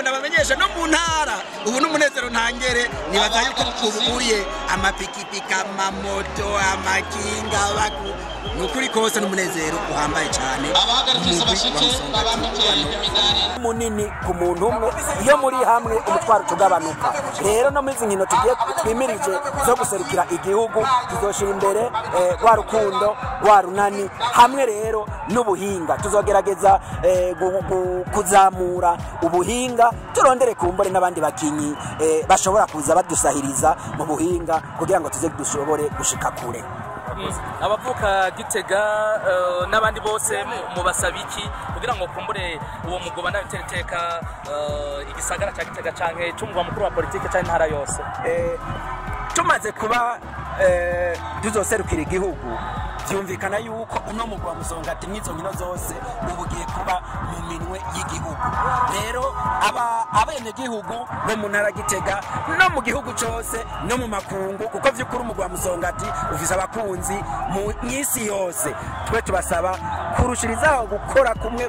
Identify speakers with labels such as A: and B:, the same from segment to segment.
A: Ndabamenyesha no mu ntara ubu n'umunezero ntangere nibaza yuko ubuye amapikipiki amamoto amakinga nukuri kose n'umunezero uhambaye cyane
B: munini ku muntu umwe iyo muri hamwe umutwaro tugabanuka rero no muri nkino tugiye twimirije zo guserukira igihugu tuzoshira imbere rwa rukundo rwa runani hamwe rero n'ubuhinga tuzogerageza kuzamura ubuhinga turondere kumbore n'abandi bakinyi bashobora kuza badusahiriza mu buhinga kugira ngo tuze dushobore gushika kure.
C: Abavuka Gitega n'abandi bose mu basabiki kugira ngo kumbure uwo mugoba na bitereteka igisagara cya Gitega canke cyumva mukuru wa politike cyane ntara yose
B: tumaze kuba tuzoserukira igihugu byumvikana yuko uno mugwa wa Musongati mwizo nkino zose ubugiye kuba mu minwe y'igihugu rero abene gihugu bo mu ntara Gitega no mu gihugu cyose no mu makungu kuko vyukuri umugwa wa Musongati ufise abakunzi mu nyisi yose twe tubasaba kurushirizaho gukora kumwe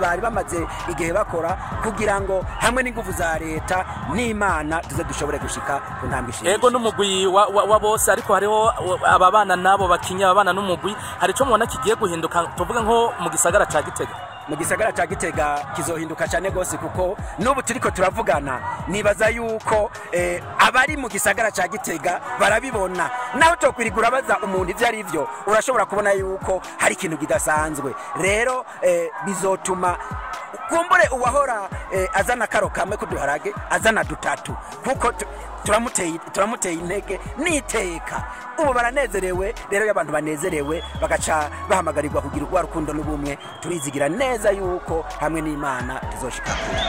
B: bari bamaze igihe bakora kugira ngo hamwe n'ingufu za leta n'Imana tuze dushobore gushika ku ntambwe ishimishije.
C: Yego n'umugwi wa bose ariko hariho ababana nabo bakinya abana n'umugwi hari cyo mubona kigiye guhinduka tuvuga nko mu gisagara ca Gitega.
B: Mu gisagara ca Gitega kizohinduka cyane gose kuko n'ubu turiko turavugana nibaza yuko abari mu gisagara ca Gitega barabibona naho tokwirigura baza umuntu ivyo ari byo urashobora kubona yuko hari ikintu kidasanzwe rero bizotuma kumbure uwahora azana karo kamwe kuduharage azana dutatu kuko turamuteye intege niteka ubu baranezerewe rero y'abantu banezerewe bagaca bahamagarirwa kugira urwa rukundo n'ubumwe turizigira neza yuko hamwe n'Imana tuzoshika kure.